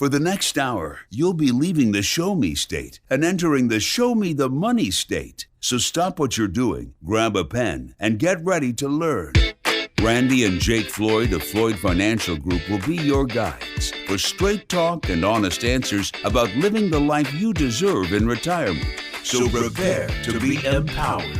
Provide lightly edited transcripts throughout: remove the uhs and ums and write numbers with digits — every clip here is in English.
For the next hour, you'll be leaving the Show Me state and entering the Show Me the Money state. So stop what you're doing, grab a pen, and get ready to learn. Randy and Jake Floyd of Floyd Financial Group will be your guides for straight talk and honest answers about living the life you deserve in retirement. So prepare to be empowered.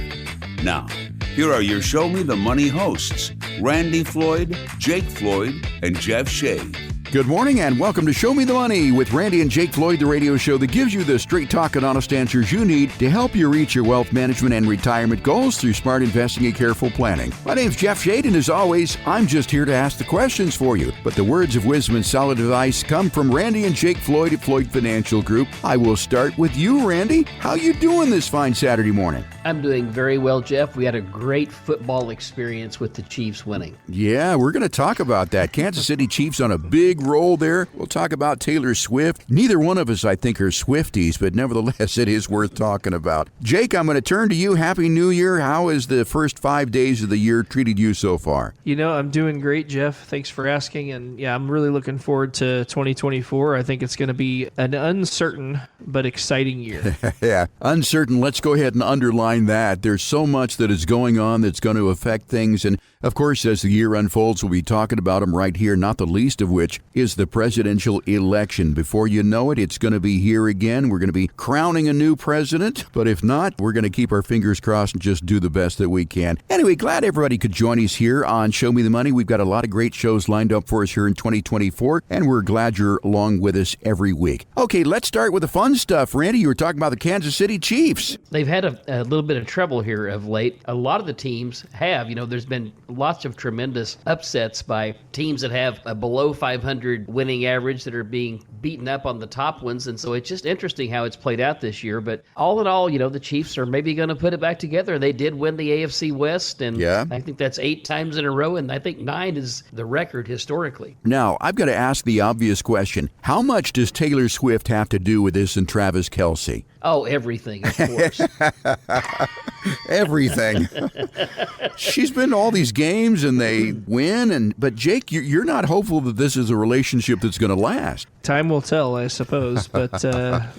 Now, here are your Show Me the Money hosts, Randy Floyd, Jake Floyd, and Jeff Shade. Good morning and welcome to Show Me the Money with Randy and Jake Floyd, the radio show that gives you the straight talk and honest answers you need to help you reach your wealth management and retirement goals through smart investing and careful planning. My name's Jeff Shade, and as always, I'm just here to ask the questions for you. But the words of wisdom and solid advice come from Randy and Jake Floyd at Floyd Financial Group. I will start with you, Randy. How you doing this fine Saturday morning? I'm doing very well, Jeff. We had a great football experience with the Chiefs winning. Yeah, we're going to talk about that. Kansas City Chiefs on a big roll there. We'll talk about Taylor Swift. Neither one of us, I think, are Swifties, but nevertheless, it is worth talking about. Jake, I'm going to turn to you. Happy New Year. How has the first 5 days of the year treated you so far? You know, I'm doing great, Jeff. Thanks for asking. And yeah, I'm really looking forward to 2024. I think it's going to be an uncertain but exciting year. Yeah, uncertain. Let's go ahead and underline that. There's so much that is going on that's going to affect things. And of course, as the year unfolds, we'll be talking about them right here, not the least of which is the presidential election. Before you know it, it's going to be here again. We're going to be crowning a new president. But if not, we're going to keep our fingers crossed and just do the best that we can. Anyway, glad everybody could join us here on Show Me the Money. We've got a lot of great shows lined up for us here in 2024, and we're glad you're along with us every week. Okay, let's start with the fun stuff. Randy, you were talking about the Kansas City Chiefs. They've had a little bit of trouble here of late. A lot of the teams have. You know, there's been lots of tremendous upsets by teams that have a below 500 winning average that are being beaten up on the top ones. And so it's just interesting how it's played out this year. But all in all, you know, the Chiefs are maybe going to put it back together. They did win the AFC West, and yeah. I think that's 8 times in a row, and I think 9 is the record historically. Now, I've got to ask the obvious question. How much does Taylor Swift have to do with this and Travis Kelce? Oh, everything, of course. Everything. She's been to all these games and they win, but Jake, you're not hopeful that this is a relationship that's going to last. Time will tell, I suppose. But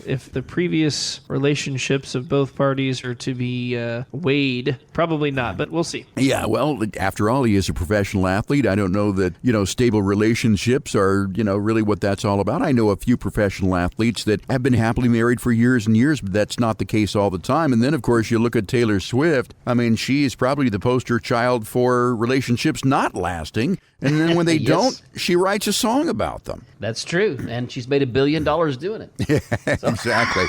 if the previous relationships of both parties are to be weighed, probably not, but we'll see. Yeah, well, after all, he is a professional athlete. I don't know that, stable relationships are, really what that's all about. I know a few professional athletes that have been happily married for years and years, but that's not the case all the time. And then, of course, you look at Taylor Swift. I mean, she is probably the poster child for relationships not lasting. And then when they yes. don't, she writes a song about them. That's true. And she's made $1 billion doing it. Yeah, so. Exactly.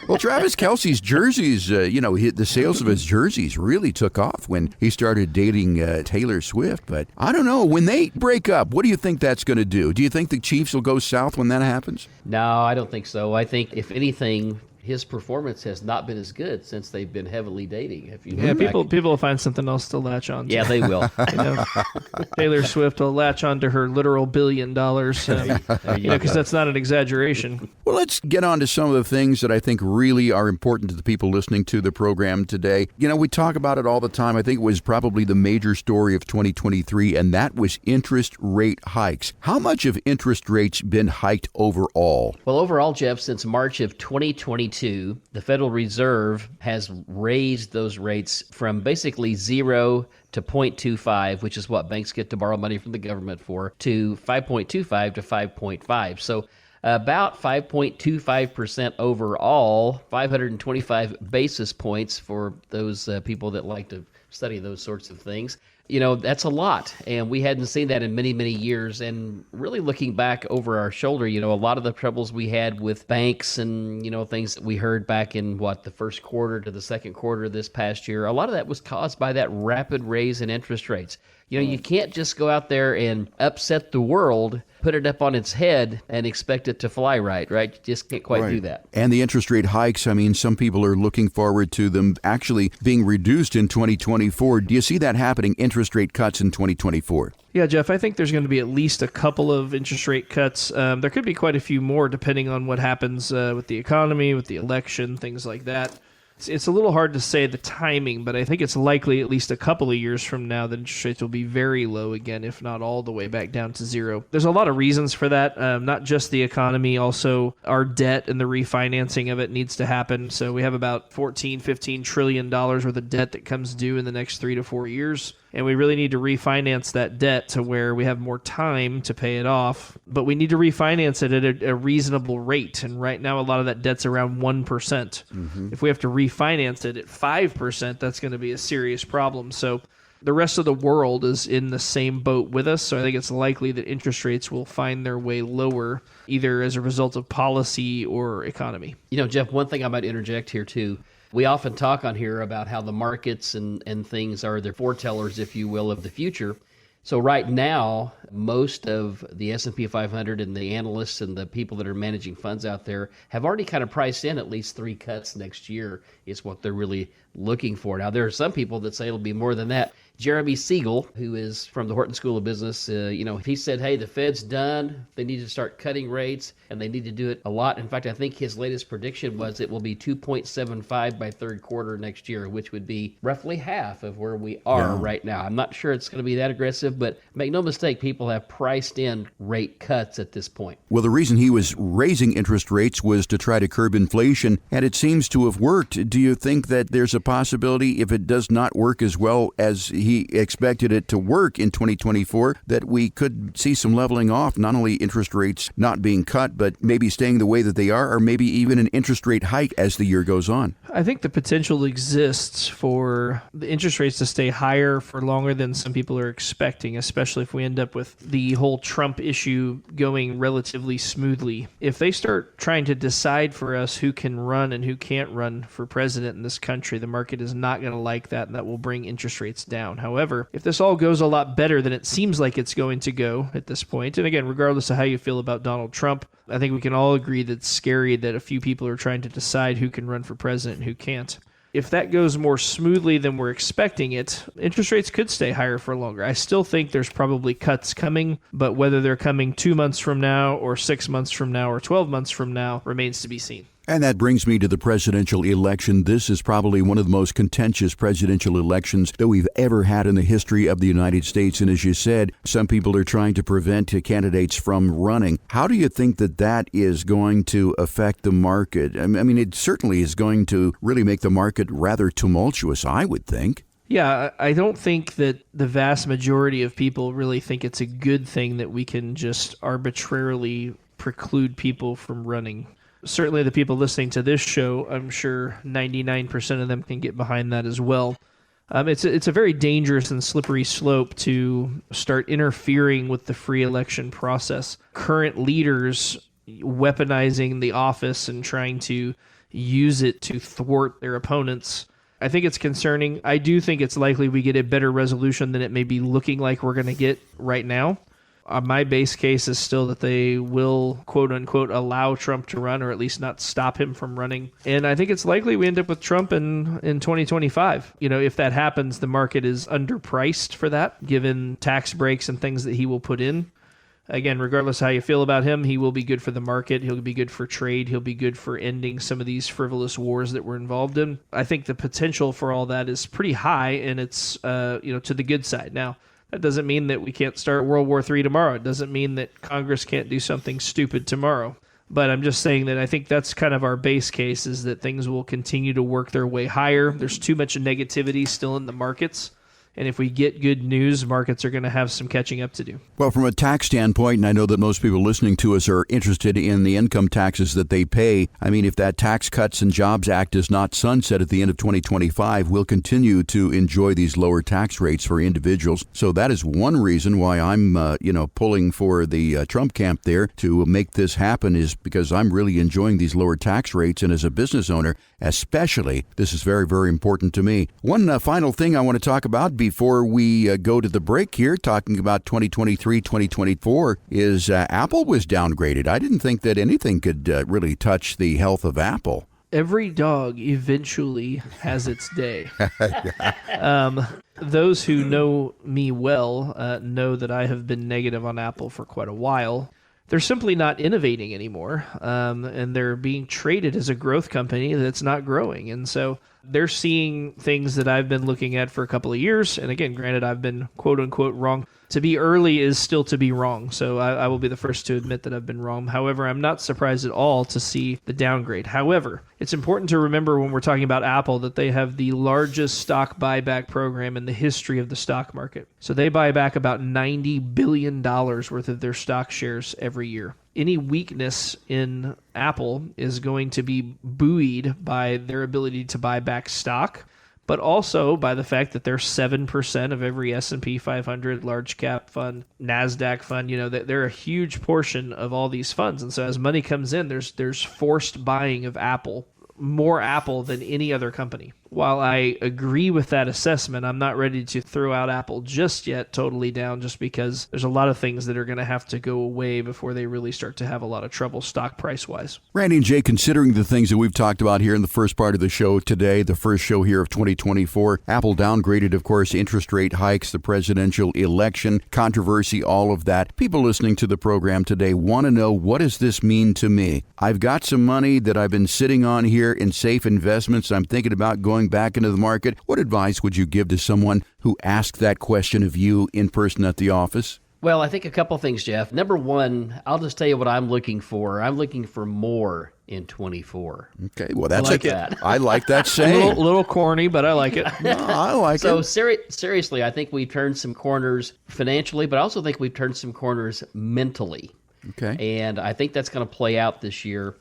Well, Travis Kelce's jerseys, the sales of his jerseys really took off when he started dating Taylor Swift. But I don't know. When they break up, what do you think that's going to do? Do you think the Chiefs will go south when that happens? No, I don't think so. I think, if anything, his performance has not been as good since they've been heavily dating. If you people will find something else to latch on to. Yeah, they will. Taylor Swift will latch on to her literal $1 billion, because that's not an exaggeration. Well, let's get on to some of the things that I think really are important to the people listening to the program today. We talk about it all the time. I think it was probably the major story of 2023, and that was interest rate hikes. How much have interest rates been hiked overall? Well, overall, Jeff, since March of 2022, the Federal Reserve has raised those rates from basically 0 to 0.25, which is what banks get to borrow money from the government for, to 5.25 to 5.5. So about 5.25% overall, 525 basis points for those people that like to study those sorts of things. That's a lot, and we hadn't seen that in many, many years. And really looking back over our shoulder, a lot of the troubles we had with banks and, things that we heard back in, the first quarter to the second quarter this past year, a lot of that was caused by that rapid raise in interest rates. You can't just go out there and upset the world, put it up on its head, and expect it to fly right? You just can't quite do that. And the interest rate hikes, some people are looking forward to them actually being reduced in 2024. Do you see that happening, interest rate cuts in 2024? Yeah, Jeff, I think there's going to be at least a couple of interest rate cuts. There could be quite a few more depending on what happens with the economy, with the election, things like that. It's a little hard to say the timing, but I think it's likely at least a couple of years from now that interest rates will be very low again, if not all the way back down to zero. There's a lot of reasons for that, not just the economy, also our debt and the refinancing of it needs to happen. So we have about $14-15 trillion worth of debt that comes due in the next 3 to 4 years. And we really need to refinance that debt to where we have more time to pay it off. But we need to refinance it at a reasonable rate. And right now, a lot of that debt's around 1%. Mm-hmm. If we have to refinance it at 5%, that's going to be a serious problem. So the rest of the world is in the same boat with us. So I think it's likely that interest rates will find their way lower, either as a result of policy or economy. Jeff, one thing I might interject here, too. We often talk on here about how the markets and things are the foretellers, if you will, of the future. So right now, most of the S&P 500 and the analysts and the people that are managing funds out there have already kind of priced in at least 3 cuts next year is what they're really looking for. Now, there are some people that say it'll be more than that. Jeremy Siegel, who is from the Horton School of Business, he said, hey, the Fed's done. They need to start cutting rates, and they need to do it a lot. In fact, I think his latest prediction was it will be 2.75 by third quarter next year, which would be roughly half of where we are right now. I'm not sure it's going to be that aggressive, but make no mistake, people have priced in rate cuts at this point. Well, the reason he was raising interest rates was to try to curb inflation, and it seems to have worked. Do you think that there's a possibility, if it does not work as well as he expected it to work in 2024, that we could see some leveling off, not only interest rates not being cut, but maybe staying the way that they are, or maybe even an interest rate hike as the year goes on? I think the potential exists for the interest rates to stay higher for longer than some people are expecting, especially if we end up with the whole Trump issue going relatively smoothly. If they start trying to decide for us who can run and who can't run for president in this country, the market is not going to like that, and that will bring interest rates down. However, if this all goes a lot better than it seems like it's going to go at this point, and again, regardless of how you feel about Donald Trump, I think we can all agree that it's scary that a few people are trying to decide who can run for president and who can't. If that goes more smoothly than we're expecting it, interest rates could stay higher for longer. I still think there's probably cuts coming, but whether they're coming 2 months from now or 6 months from now or 12 months from now remains to be seen. And that brings me to the presidential election. This is probably one of the most contentious presidential elections that we've ever had in the history of the United States. And as you said, some people are trying to prevent candidates from running. How do you think that that is going to affect the market? I mean, it certainly is going to really make the market rather tumultuous, I would think. Yeah, I don't think that the vast majority of people really think it's a good thing that we can just arbitrarily preclude people from running. Certainly the people listening to this show, I'm sure 99% of them can get behind that as well. It's a very dangerous and slippery slope to start interfering with the free election process. Current leaders weaponizing the office and trying to use it to thwart their opponents. I think it's concerning. I do think it's likely we get a better resolution than it may be looking like we're going to get right now. My base case is still that they will, quote unquote, allow Trump to run, or at least not stop him from running. And I think it's likely we end up with Trump in 2025. If that happens, the market is underpriced for that, given tax breaks and things that he will put in. Again, regardless of how you feel about him, he will be good for the market. He'll be good for trade. He'll be good for ending some of these frivolous wars that we're involved in. I think the potential for all that is pretty high, and it's to the good side. Now, that doesn't mean that we can't start World War III tomorrow. It doesn't mean that Congress can't do something stupid tomorrow. But I'm just saying that I think that's kind of our base case, is that things will continue to work their way higher. There's too much negativity still in the markets. And if we get good news, markets are going to have some catching up to do. Well, from a tax standpoint, and I know that most people listening to us are interested in the income taxes that they pay. I mean, if that Tax Cuts and Jobs Act is not sunset at the end of 2025, we'll continue to enjoy these lower tax rates for individuals. So that is one reason why I'm, pulling for the Trump camp there to make this happen, is because I'm really enjoying these lower tax rates. And as a business owner, especially, this is very, very important to me. One final thing I want to talk about before we go to the break here, talking about 2023, 2024, is Apple was downgraded. I didn't think that anything could really touch the health of Apple. Every dog eventually has its day. Those who know me well know that I have been negative on Apple for quite a while. they're simply not innovating anymore, and they're being traded as a growth company that's not growing. And so they're seeing things that I've been looking at for a couple of years. And again, granted, I've been quote unquote wrong. To be early is still to be wrong. So I will be the first to admit that I've been wrong. However, I'm not surprised at all to see the downgrade. However, it's important to remember when we're talking about Apple that they have the largest stock buyback program in the history of the stock market. So they buy back about $90 billion worth of their stock shares every year. Any weakness in Apple is going to be buoyed by their ability to buy back stock, but also by the fact that they're 7% of every S&P 500 large cap fund, NASDAQ fund. They're a huge portion of all these funds. And so as money comes in, there's forced buying of Apple, more Apple than any other company. While I agree with that assessment, I'm not ready to throw out Apple just yet totally down, just because there's a lot of things that are going to have to go away before they really start to have a lot of trouble stock price-wise. Randy and Jay, considering the things that we've talked about here in the first part of the show today, the first show here of 2024, Apple downgraded, of course, interest rate hikes, the presidential election, controversy, all of that. People listening to the program today want to know, what does this mean to me? I've got some money that I've been sitting on here in safe investments. I'm thinking about going back into the market. What advice would you give to someone who asked that question of you in person at the office? Well, I think a couple things, Jeff. Number one, I'll just tell you what I'm looking for. I'm looking for more in 24. Okay, well, that's that. I like that saying. A little corny, but I like it. No, I like so it. Seriously, I think we've turned some corners financially, but I also think we've turned some corners mentally. Okay. And I think that's going to play out this year.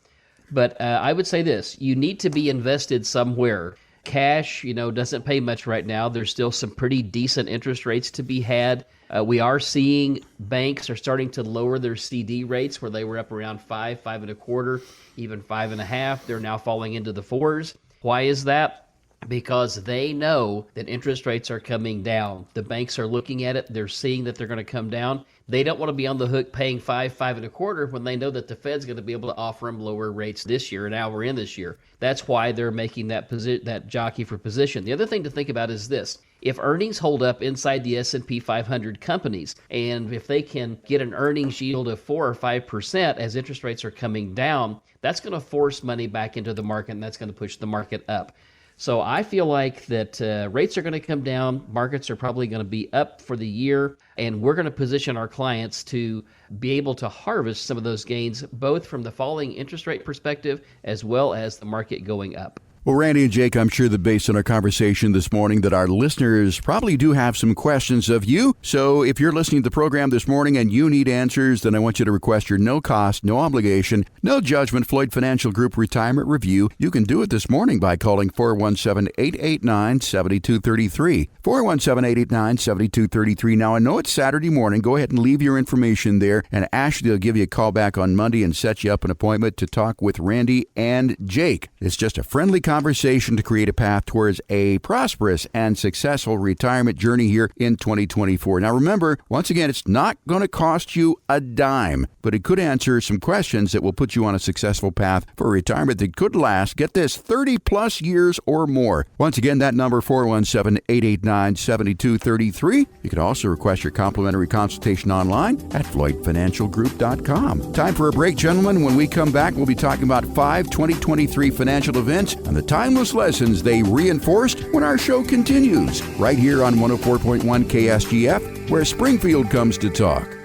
But I would say this, you need to be invested somewhere. Cash, doesn't pay much right now. There's still some pretty decent interest rates to be had. We are seeing banks are starting to lower their CD rates where they were up around 5.25, even 5.5. They're now falling into the 4s. Why is that? Because they know that interest rates are coming down. The banks are looking at it. They're seeing that they're going to come down. They don't want to be on the hook paying 5.25 when they know that the Fed's going to be able to offer them lower rates this year. And now we're in this year. That's why they're making that jockey for position. The other thing to think about is this. If earnings hold up inside the S&P 500 companies, and if they can get an earnings yield of 4 or 5% as interest rates are coming down, that's going to force money back into the market, and that's going to push the market up. So I feel like that rates are going to come down, markets are probably going to be up for the year, and we're going to position our clients to be able to harvest some of those gains, both from the falling interest rate perspective as well as the market going up. Well, Randy and Jake, I'm sure that based on our conversation this morning that our listeners probably do have some questions of you. So if you're listening to the program this morning and you need answers, then I want you to request your no cost, no obligation, no judgment Floyd Financial Group Retirement Review. You can do it this morning by calling 417-889-7233. 417-889-7233. Now, I know it's Saturday morning. Go ahead and leave your information there, and Ashley will give you a call back on Monday and set you up an appointment to talk with Randy and Jake. It's just a friendly conversation to create a path towards a prosperous and successful retirement journey here in 2024. Now remember, once again, it's not going to cost you a dime, but it could answer some questions that will put you on a successful path for a retirement that could last, get this, 30 plus years or more. Once again, that number, 417-889-7233. You can also request your complimentary consultation online at FloydFinancialGroup.com. Time for a break, gentlemen. When we come back, we'll be talking about 5 2023 financial events and the timeless lessons they reinforced when our show continues, right here on 104.1 KSGF, where Springfield comes to talk.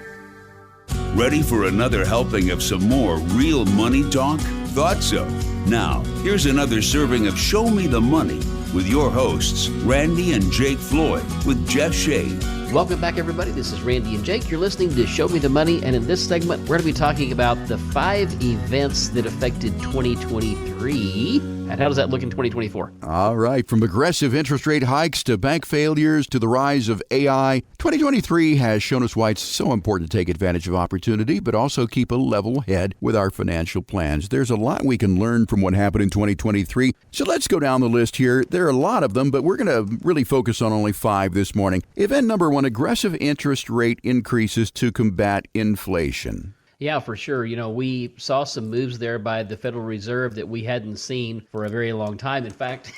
Ready for another helping of some more real money talk? Thought so. Now, here's another serving of Show Me the Money with your hosts, Randy and Jake Floyd, with Jeff Shade. Welcome back, everybody. This is Randy and Jake. You're listening to Show Me the Money, and in this segment, we're going to be talking about the 5 events that affected 2023. And how does that look in 2024? All right. From aggressive interest rate hikes to bank failures to the rise of AI, 2023 has shown us why it's so important to take advantage of opportunity, but also keep a level head with our financial plans. There's a lot we can learn from what happened in 2023. So let's go down the list here. There are a lot of them, but we're going to really focus on only 5 this morning. Event number 1, aggressive interest rate increases to combat inflation. Yeah, for sure. We saw some moves there by the Federal Reserve that we hadn't seen for a very long time. In fact,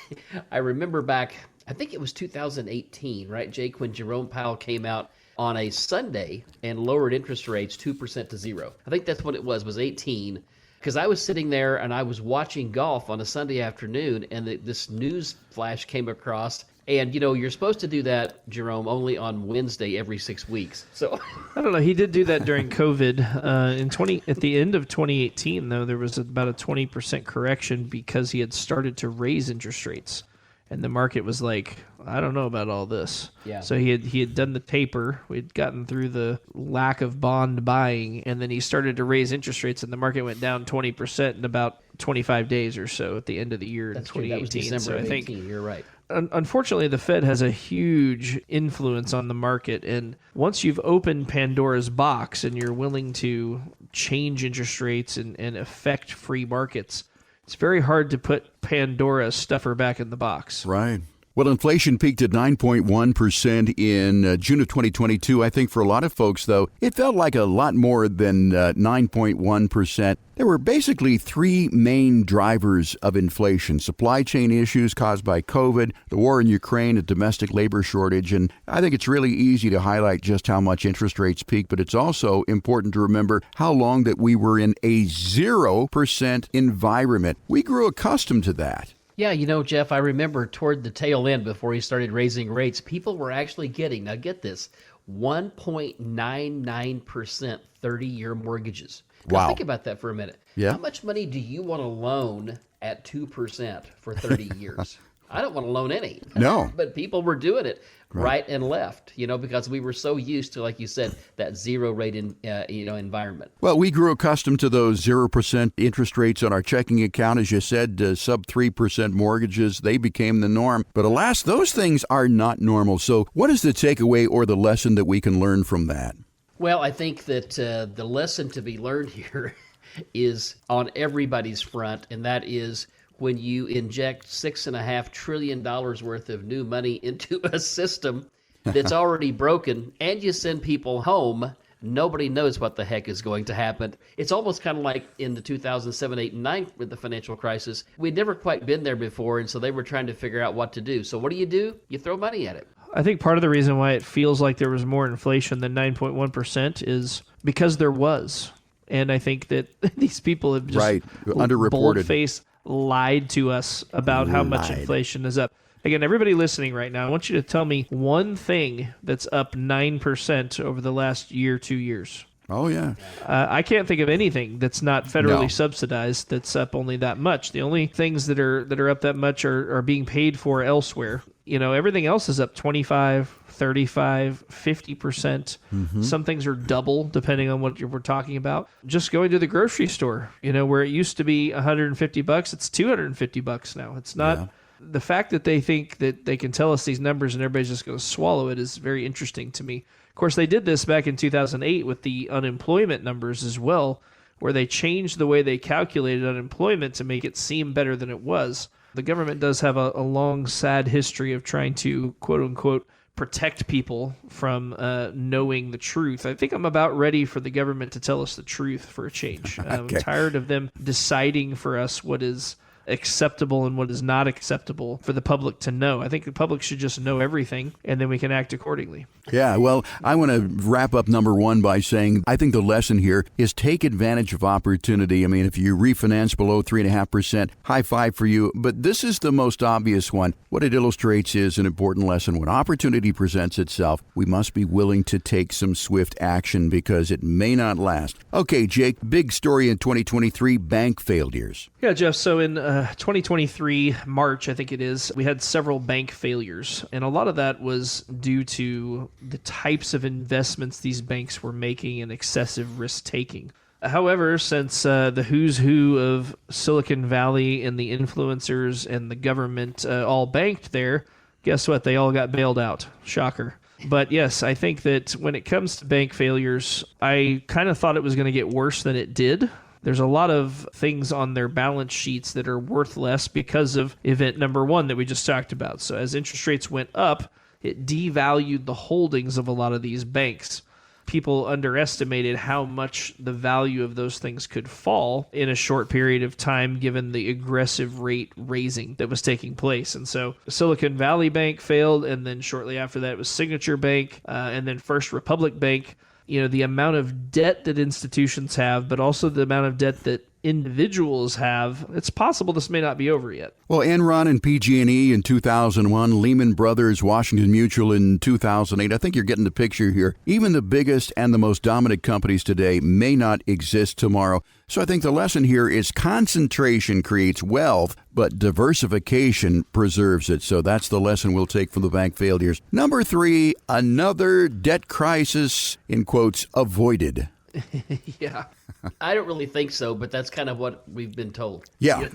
I remember back, I think it was 2018, right, Jake, when Jerome Powell came out on a Sunday and lowered interest rates 2% to 0. I think that's what it was 18. Because I was sitting there and I was watching golf on a Sunday afternoon, and this news flash came across. And, you're supposed to do that, Jerome, only on Wednesday every 6 weeks. So I don't know. He did do that during COVID. At the end of 2018, though, there was about a 20% correction because he had started to raise interest rates. And the market was like, I don't know about all this. Yeah. So he had done the taper. We'd gotten through the lack of bond buying, and then he started to raise interest rates, and the market went down 20% in about 25 days or so at the end of the year in 2018. That was December so of I think 18. You're right. Unfortunately, the Fed has a huge influence on the market, and once you've opened Pandora's box and you're willing to change interest rates and affect free markets, it's very hard to put Pandora's stuffer back in the box. Right. Well, inflation peaked at 9.1% in June of 2022. I think for a lot of folks, though, it felt like a lot more than 9.1%. There were basically three main drivers of inflation: supply chain issues caused by COVID, the war in Ukraine, a domestic labor shortage. And I think it's really easy to highlight just how much interest rates peaked, but it's also important to remember how long that we were in a 0% environment. We grew accustomed to that. Yeah, Jeff, I remember toward the tail end before he started raising rates, people were actually getting, now get this, 1.99% 30-year mortgages. Now, Wow. think about that for a minute. Yeah. How much money do you want to loan at 2% for 30 years? I don't want to loan any. No. But people were doing it right and left, because we were so used to, like you said, that zero rate environment. Well, we grew accustomed to those 0% interest rates on our checking account. As you said, sub 3% mortgages, they became the norm. But alas, those things are not normal. So what is the takeaway or the lesson that we can learn from that? Well, I think that the lesson to be learned here is on everybody's front, and that is when you inject $6.5 trillion worth of new money into a system that's already broken, and you send people home, nobody knows what the heck is going to happen. It's almost kind of like in the 2007, 8, and 9 with the financial crisis. We'd never quite been there before, and so they were trying to figure out what to do. So what do? You throw money at it. I think part of the reason why it feels like there was more inflation than 9.1% is because there was. And I think that these people have just underreported, bold-faced lied to us about how much inflation is up. Again, everybody listening right now, I want you to tell me one thing that's up 9% over the last year, 2 years. Oh, yeah. I can't think of anything that's not federally subsidized that's up only that much. The only things that are up that much are being paid for elsewhere. Everything else is up 25, 35, 50%. Some things are double, depending on what we're talking about. Just going to the grocery store, where it used to be $150, it's $250 now. It's not... Yeah. The fact that they think that they can tell us these numbers and everybody's just going to swallow it is very interesting to me. Of course, they did this back in 2008 with the unemployment numbers as well, where they changed the way they calculated unemployment to make it seem better than it was. The government does have a long, sad history of trying to, quote-unquote, protect people from knowing the truth. I think I'm about ready for the government to tell us the truth for a change. Okay. I'm tired of them deciding for us what is acceptable and what is not acceptable for the public to know. I think the public should just know everything, and then we can act accordingly. Yeah, well, I want to wrap up number one by saying I think the lesson here is take advantage of opportunity. I mean, if you refinance below 3.5%, high five for you. But this is the most obvious one. What it illustrates is an important lesson. When opportunity presents itself, we must be willing to take some swift action because it may not last. Okay, Jake, big story in 2023, bank failures. Yeah, Jeff, so in 2023, March, I think it is, we had several bank failures. And a lot of that was due to the types of investments these banks were making and excessive risk-taking. However, since the who's who of Silicon Valley and the influencers and the government all banked there, guess what? They all got bailed out. Shocker. But yes, I think that when it comes to bank failures, I kind of thought it was going to get worse than it did. There's a lot of things on their balance sheets that are worth less because of event number one that we just talked about. So as interest rates went up, it devalued the holdings of a lot of these banks. people underestimated how much the value of those things could fall in a short period of time given the aggressive rate raising that was taking place. And so Silicon Valley Bank failed, and then shortly after that it was Signature Bank, and then First Republic Bank. The amount of debt that institutions have, but also the amount of debt that individuals have, it's possible this may not be over yet. Well, Enron and PG&E in 2001, Lehman Brothers, Washington Mutual in 2008. I think you're getting the picture here. Even the biggest and the most dominant companies today may not exist tomorrow. So I think the lesson here is concentration creates wealth, but diversification preserves it. So that's the lesson we'll take from the bank failures. Number 3, another debt crisis, in quotes, avoided. Yeah. I don't really think so, but that's kind of what we've been told. Yeah.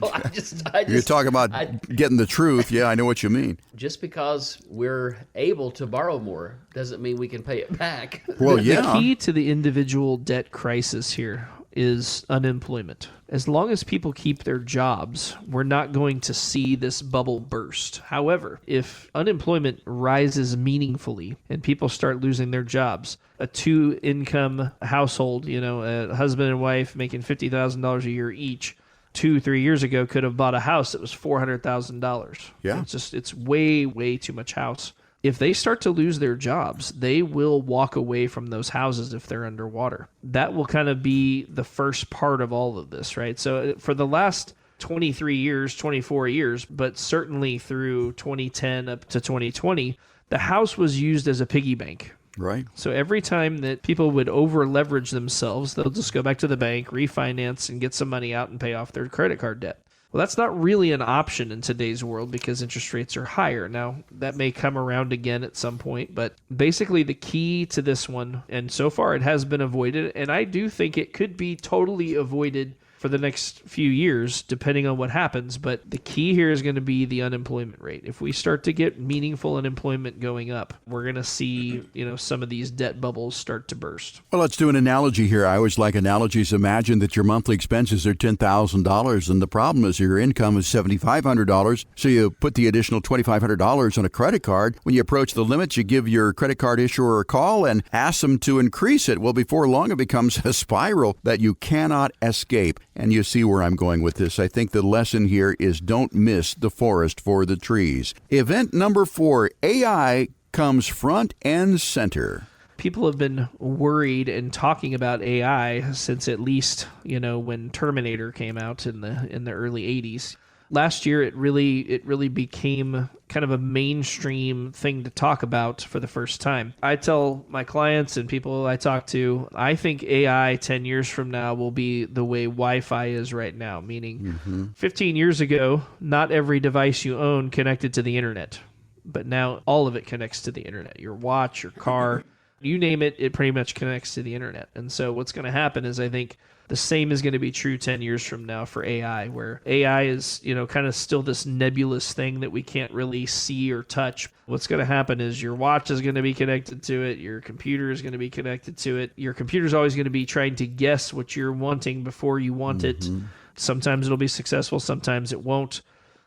You're talking about getting the truth. Yeah, I know what you mean. Just because we're able to borrow more doesn't mean we can pay it back. Well, The key to the individual debt crisis here is unemployment. As long as people keep their jobs, we're not going to see this bubble burst. However, if unemployment rises meaningfully and people start losing their jobs, a 2-income household, a husband and wife making $50,000 a year each, 2-3 years ago could have bought a house that was $400,000. Yeah. It's way, way too much house. If they start to lose their jobs, they will walk away from those houses if they're underwater. That will kind of be the first part of all of this, right? So for the last 23 years, 24 years, but certainly through 2010 up to 2020, the house was used as a piggy bank. Right. So every time that people would over leverage themselves, they'll just go back to the bank, refinance, and get some money out and pay off their credit card debt. Well, that's not really an option in today's world because interest rates are higher. Now, that may come around again at some point, but basically the key to this one, and so far it has been avoided, and I do think it could be totally avoided for the next few years, depending on what happens. But the key here is going to be the unemployment rate. If we start to get meaningful unemployment going up, we're going to see, some of these debt bubbles start to burst. Well, let's do an analogy here. I always like analogies. Imagine that your monthly expenses are $10,000, and the problem is your income is $7,500. So you put the additional $2,500 on a credit card. When you approach the limit, you give your credit card issuer a call and ask them to increase it. Well, before long, it becomes a spiral that you cannot escape. And you see where I'm going with this. I think the lesson here is don't miss the forest for the trees. Event number 4, AI comes front and center. People have been worried and talking about AI since at least, when Terminator came out in the early 80s. Last year, it really became kind of a mainstream thing to talk about for the first time. I tell my clients and people I talk to, I think AI 10 years from now will be the way Wi-Fi is right now, meaning 15 years ago, not every device you own connected to the internet, but now all of it connects to the internet. Your watch, your car, you name it, it pretty much connects to the internet. And so what's going to happen is I think the same is going to be true 10 years from now for AI, where AI is, kind of still this nebulous thing that we can't really see or touch. What's going to happen is your watch is going to be connected to it. Your computer is going to be connected to it. Your computer is always going to be trying to guess what you're wanting before you want it. Sometimes it'll be successful. Sometimes it won't.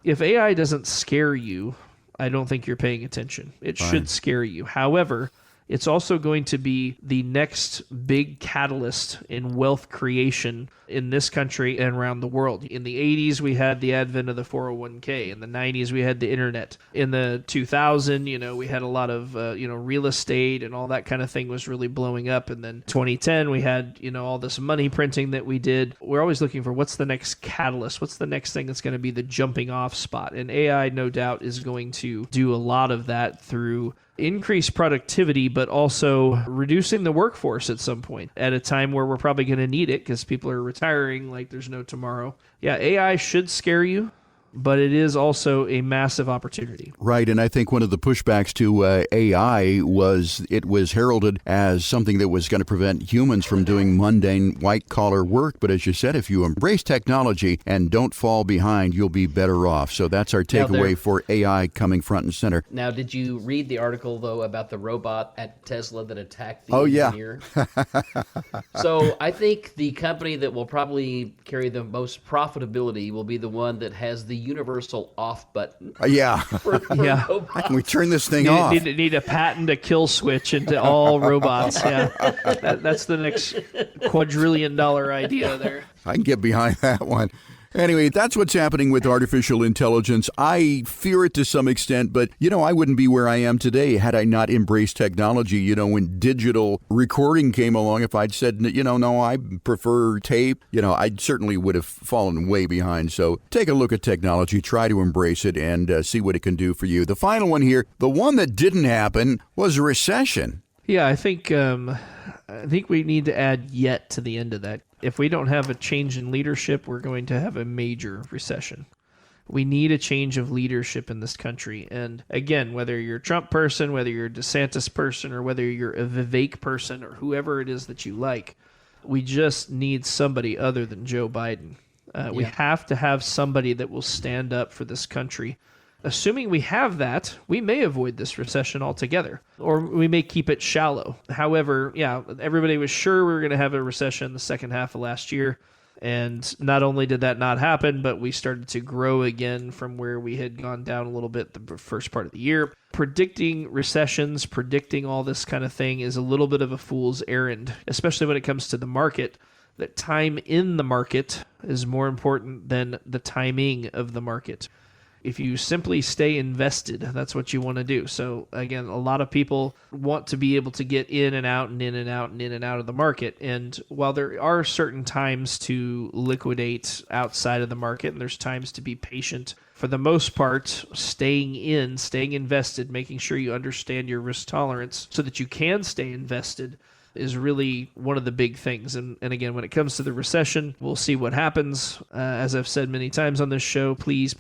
If AI doesn't scare you, I don't think you're paying attention. It should scare you. However, it's also going to be the next big catalyst in wealth creation in this country and around the world. In the 80s, we had the advent of the 401k. In the 90s, we had the internet. In the 2000, we had a lot of, real estate and all that kind of thing was really blowing up. And then 2010, we had, all this money printing that we did. We're always looking for what's the next catalyst? What's the next thing that's going to be the jumping off spot? And AI, no doubt, is going to do a lot of that through increase productivity, but also reducing the workforce at some point at a time where we're probably going to need it because people are retiring like there's no tomorrow. Yeah, AI should scare you, but it is also a massive opportunity. Right, and I think one of the pushbacks to AI was it was heralded as something that was going to prevent humans from doing mundane white-collar work. But as you said, if you embrace technology and don't fall behind, you'll be better off. So that's our takeaway for AI coming front and center. Now, did you read the article, though, about the robot at Tesla that attacked the engineer? So I think the company that will probably carry the most profitability will be the one that has the the universal off button. Yeah. For Yeah. robots. How can we turn this thing off? Need a patent a kill switch into all robots. Yeah, that's the next quadrillion-dollar idea there. I can get behind that one. Anyway, that's what's happening with artificial intelligence. I fear it to some extent, but, I wouldn't be where I am today had I not embraced technology. When digital recording came along, if I'd said, no, I prefer tape, I certainly would have fallen way behind. So take a look at technology, try to embrace it, and see what it can do for you. The final one here, the one that didn't happen was a recession. Yeah, I think we need to add yet to the end of that. If we don't have a change in leadership, we're going to have a major recession. We need a change of leadership in this country. And again, whether you're a Trump person, whether you're a DeSantis person, or whether you're a Vivek person, or whoever it is that you like, we just need somebody other than Joe Biden. We have to have somebody that will stand up for this country. Assuming we have that, we may avoid this recession altogether, or we may keep it shallow. However, everybody was sure we were going to have a recession the second half of last year, and not only did that not happen, but we started to grow again from where we had gone down a little bit the first part of the year. Predicting recessions, predicting all this kind of thing is a little bit of a fool's errand, especially when it comes to the market. That time in the market is more important than the timing of the market. If you simply stay invested, that's what you want to do. So again, a lot of people want to be able to get in and out and in and out and in and out of the market. And while there are certain times to liquidate outside of the market, and there's times to be patient, for the most part, staying invested, making sure you understand your risk tolerance so that you can stay invested is really one of the big things. And again, when it comes to the recession, we'll see what happens. As I've said many times on this show, please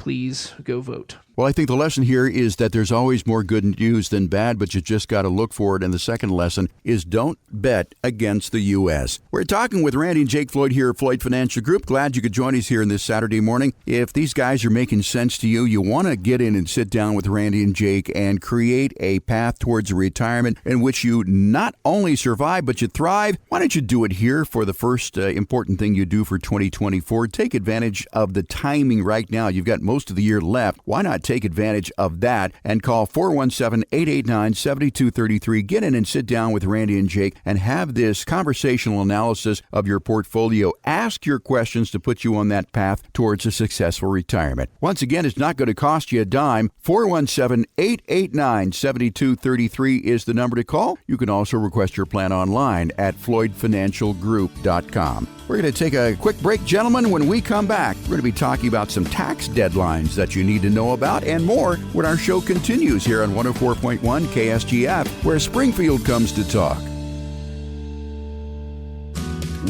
go vote. Well, I think the lesson here is that there's always more good news than bad, but you just got to look for it. And the second lesson is don't bet against the U.S. We're talking with Randy and Jake Floyd here at Floyd Financial Group. Glad you could join us here on this Saturday morning. If these guys are making sense to you, you want to get in and sit down with Randy and Jake and create a path towards a retirement in which you not only survive, but you thrive. Why don't you do it here for the first important thing you do for 2024? Take advantage of the timing right now. You've got most of the year left. Why not take advantage of that and call 417-889-7233. Get in and sit down with Randy and Jake and have this conversational analysis of your portfolio. Ask your questions to put you on that path towards a successful retirement. Once again, it's not going to cost you a dime. 417-889-7233 is the number to call. You can also request your plan online at floydfinancialgroup.com. We're going to take a quick break, gentlemen. When we come back, we're going to be talking about some tax deadlines that you need to know about and more when our show continues here on 104.1 KSGF, where Springfield comes to talk.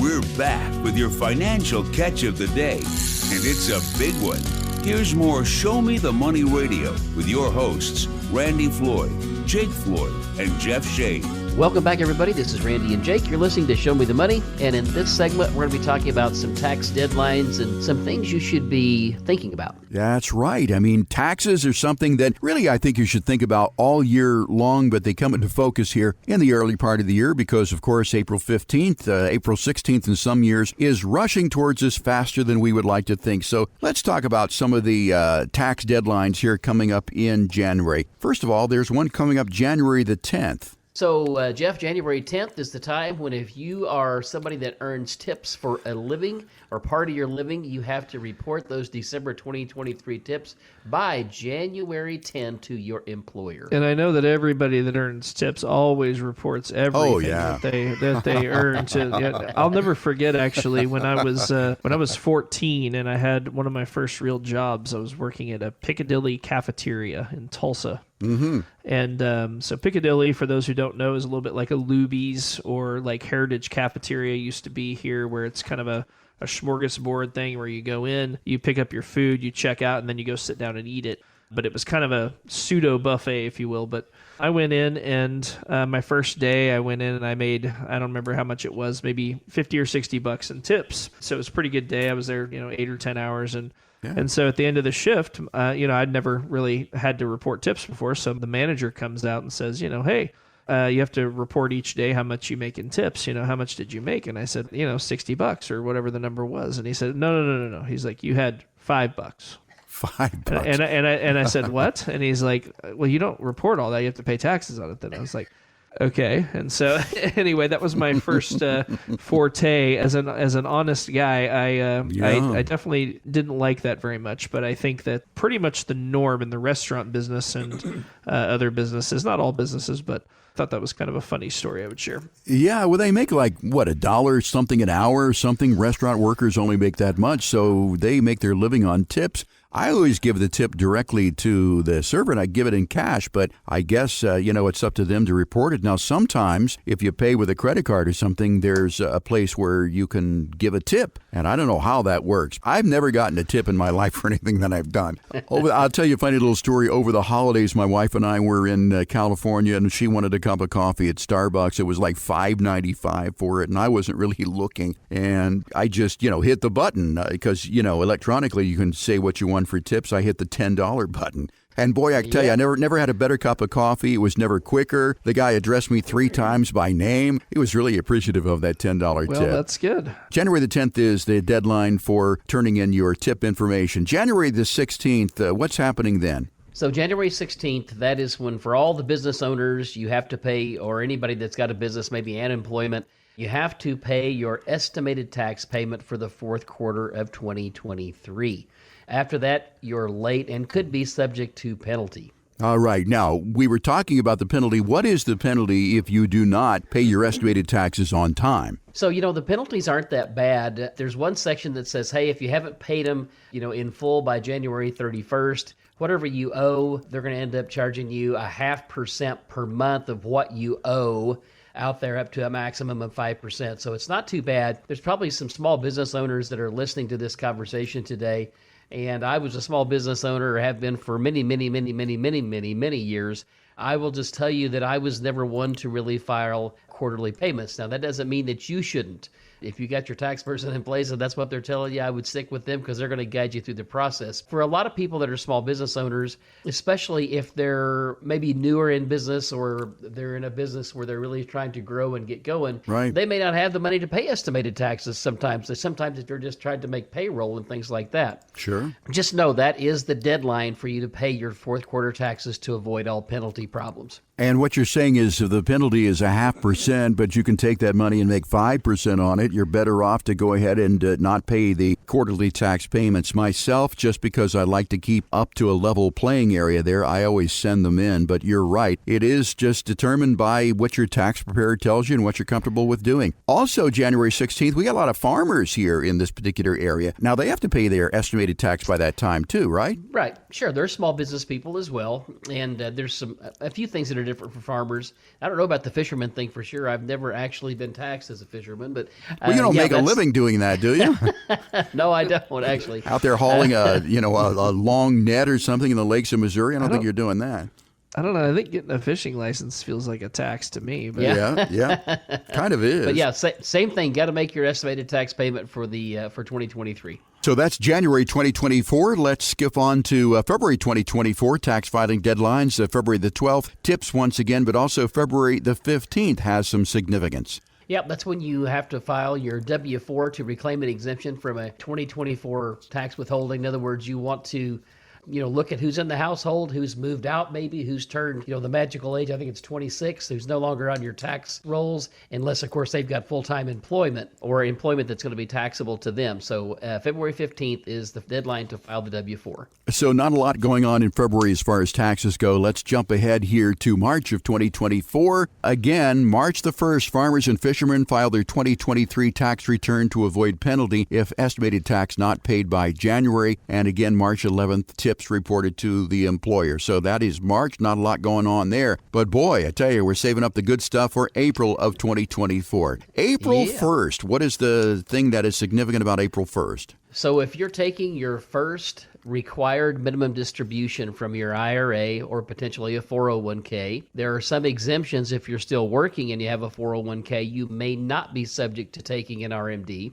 We're back with your financial catch of the day, and it's a big one. Here's more Show Me the Money Radio with your hosts, Randy Floyd, Jake Floyd, and Jeff Shane. Welcome back, everybody. This is Randy and Jake. You're listening to Show Me the Money. And in this segment, we're going to be talking about some tax deadlines and some things you should be thinking about. That's right. I mean, taxes are something that really I think you should think about all year long, but they come into focus here in the early part of the year because, of course, April 15th, April 16th in some years is rushing towards us faster than we would like to think. So let's talk about some of the tax deadlines here coming up in January. First of all, there's one coming up January the 10th. So, Jeff, January 10th is the time when if you are somebody that earns tips for a living or part of your living, you have to report those December 2023 tips by January 10 to your employer. And I know that everybody that earns tips always reports everything that they earn. I'll never forget, actually, when I was 14 and I had one of my first real jobs. I was working at a Piccadilly cafeteria in Tulsa. Mm-hmm. And so Piccadilly, for those who don't know, is a little bit like a Luby's or like Heritage Cafeteria used to be here, where it's kind of a smorgasbord thing where you go in, you pick up your food, you check out, and then you go sit down and eat it. But it was kind of a pseudo buffet, if you will. But I went in, and my first day I went in and I made, I don't remember how much it was, maybe $50 or $60 in tips. So it was a pretty good day. I was there, 8 or 10 hours, and so at the end of the shift, I'd never really had to report tips before. So the manager comes out and says, hey, you have to report each day how much you make in tips. How much did you make? And I said, $60 or whatever the number was. And he said, no. He's like, you had $5. $5. And I said, what? And he's like, well, you don't report all that. You have to pay taxes on it. Then I was like, okay. And so anyway, that was my first forte as an honest guy. I definitely didn't like that very much, but I think that pretty much the norm in the restaurant business and other businesses, not all businesses, but I thought that was kind of a funny story I would share. Yeah, well, they make like, what, $1 something an hour or something? Restaurant workers only make that much, so they make their living on tips. I always give the tip directly to the server, and I give it in cash, but I guess, it's up to them to report it. Now, sometimes if you pay with a credit card or something, there's a place where you can give a tip, and I don't know how that works. I've never gotten a tip in my life for anything that I've done. I'll tell you a funny little story. Over the holidays, my wife and I were in California, and she wanted a cup of coffee at Starbucks. It was like $5.95 for it, and I wasn't really looking, and I just, hit the button because, electronically you can say what you want for tips. I hit the $10 button. And boy, I can tell you, I never had a better cup of coffee. It was never quicker. The guy addressed me 3 times by name. He was really appreciative of that $10 tip. Well, that's good. January the 10th is the deadline for turning in your tip information. January the 16th, what's happening then? So January 16th, that is when for all the business owners, you have to pay, or anybody that's got a business, maybe unemployment, you have to pay your estimated tax payment for the fourth quarter of 2023. After that, you're late and could be subject to penalty. All right. Now, we were talking about the penalty. What is the penalty if you do not pay your estimated taxes on time? So, the penalties aren't that bad. There's one section that says, hey, if you haven't paid them, in full by January 31st, whatever you owe, they're going to end up charging you 0.5% per month of what you owe out there up to a maximum of 5%. So it's not too bad. There's probably some small business owners that are listening to this conversation today. And I was a small business owner, or have been for many, many, many, many, many, many, many years. I will just tell you that I was never one to really file quarterly payments. Now, that doesn't mean that you shouldn't. If you got your tax person in place and that's what they're telling you, I would stick with them because they're going to guide you through the process. For a lot of people that are small business owners, especially if they're maybe newer in business or they're in a business where they're really trying to grow and get going, right, they may not have the money to pay estimated taxes sometimes. Sometimes if they're just trying to make payroll and things like that. Sure. Just know that is the deadline for you to pay your fourth quarter taxes to avoid all penalty problems. And what you're saying is if the penalty is 0.5%, but you can take that money and make 5% on it, you're better off to go ahead and not pay the quarterly tax payments. Myself, just because I like to keep up to a level playing area there, I always send them in. But you're right. It is just determined by what your tax preparer tells you and what you're comfortable with doing. Also, January 16th, we got a lot of farmers here in this particular area. Now, they have to pay their estimated tax by that time too, right? Right. Sure. There's small business people as well. And there's a few things that are different for farmers. I don't know about the fisherman thing for sure. I've never actually been taxed as a fisherman, but well, you don't make a living doing that, do you? No, I don't actually. Out there hauling a long net or something in the lakes of Missouri. I don't think you're doing that. I don't know. I think getting a fishing license feels like a tax to me. But Yeah, kind of is. But yeah, same thing. Got to make your estimated tax payment for 2023. So that's January 2024. Let's skip on to February 2024 tax filing deadlines. February the 12th, tips once again, but also February the 15th has some significance. Yep, that's when you have to file your W-4 to reclaim an exemption from a 2024 tax withholding. In other words, you want to look at who's in the household, who's moved out maybe, who's turned, the magical age, I think it's 26, who's no longer on your tax rolls, unless, of course, they've got full-time employment or employment that's going to be taxable to them. So February 15th is the deadline to file the W-4. So not a lot going on in February as far as taxes go. Let's jump ahead here to March of 2024. Again, March the 1st, farmers and fishermen file their 2023 tax return to avoid penalty if estimated tax not paid by January. And again, March 11th, tips reported to the employer. So that is March. Not a lot going on there. But boy, I tell you, we're saving up the good stuff for April of 2024. April 1st. What is the thing that is significant about April 1st? So if you're taking your first required minimum distribution from your IRA or potentially a 401k, there are some exemptions. If you're still working and you have a 401k, you may not be subject to taking an RMD.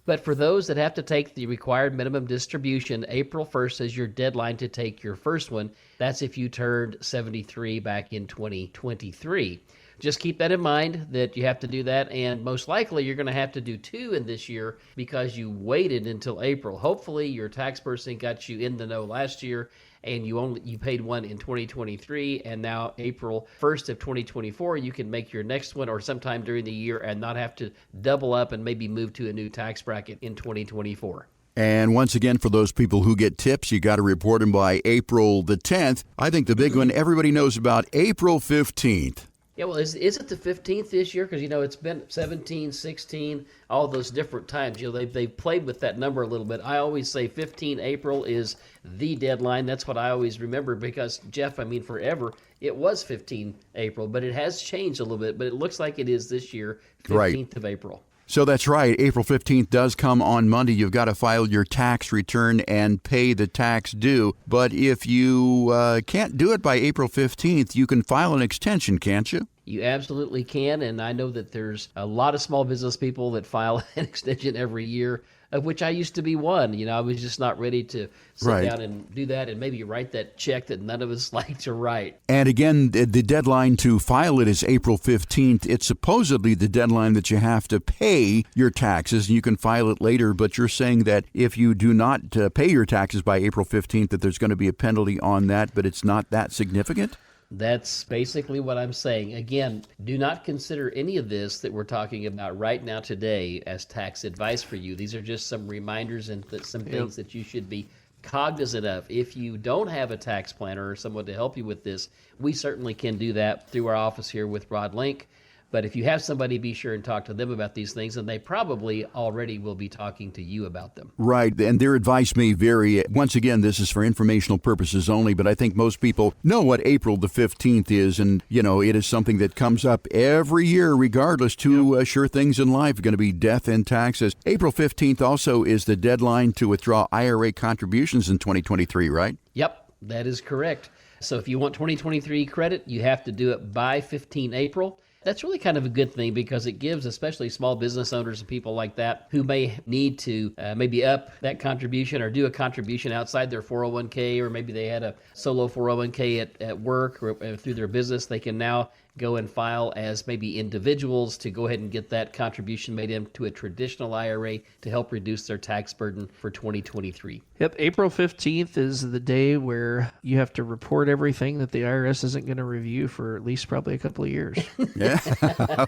But for those that have to take the required minimum distribution, April 1st is your deadline to take your first one. That's if you turned 73 back in 2023. just keep that in mind that you have to do that. And most likely you're going to have to do 2 in this year because you waited until April. Hopefully your tax person got you in the know last year and you paid one in 2023, and now April 1st of 2024 you can make your next one or sometime during the year and not have to double up and maybe move to a new tax bracket in 2024. And once again, for those people who get tips, you got to report them by April the 10th. I think the big one everybody knows about, April 15th. Yeah, well, is it the 15th this year? Because, it's been 17, 16, all those different times. They've played with that number a little bit. I always say 15 April is the deadline. That's what I always remember because, Jeff, forever, it was 15 April, but it has changed a little bit. But it looks like it is this year, 15th of April. So that's right. April 15th does come on Monday. You've got to file your tax return and pay the tax due. But if you can't do it by April 15th, you can file an extension, can't you? You absolutely can. And I know that there's a lot of small business people that file an extension every year, of which I used to be one. I was just not ready to sit down and do that and maybe write that check that none of us like to write. And again, the deadline to file it is April 15th. It's supposedly the deadline that you have to pay your taxes, and you can file it later. But you're saying that if you do not pay your taxes by April 15th, that there's going to be a penalty on that, but it's not that significant? That's basically what I'm saying. Again, do not consider any of this that we're talking about right now today as tax advice for you. These are just some reminders and some things that you should be cognizant of. If you don't have a tax planner or someone to help you with this, we certainly can do that through our office here with Rod Link. But if you have somebody, be sure and talk to them about these things, and they probably already will be talking to you about them. Right, and their advice may vary. Once again, this is for informational purposes only, but I think most people know what April the 15th is, and, it is something that comes up every year regardless. Two sure things in life are going to be death and taxes. April 15th also is the deadline to withdraw IRA contributions in 2023, right? Yep, that is correct. So if you want 2023 credit, you have to do it by 15 April. That's really kind of a good thing because it gives especially small business owners and people like that who may need to maybe up that contribution or do a contribution outside their 401k, or maybe they had a solo 401k at work or through their business. They can now go and file as maybe individuals to go ahead and get that contribution made into a traditional IRA to help reduce their tax burden for 2023. Yep, April 15th is the day where you have to report everything that the IRS isn't going to review for at least probably a couple of years. Yeah,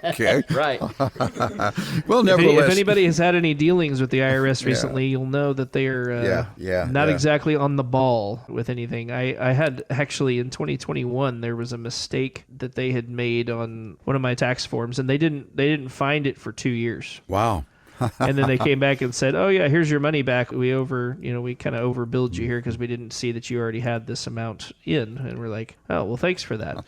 okay. Right. Well, nevertheless, if anybody has had any dealings with the IRS recently, you'll know that they are not exactly on the ball with anything. I had actually in 2021 there was a mistake that they had made on one of my tax forms, and they didn't find it for 2 years. Wow. And then they came back and said, "Oh yeah, here's your money back. We kind of overbilled you here because we didn't see that you already had this amount in." And we're like, "Oh, well, thanks for that."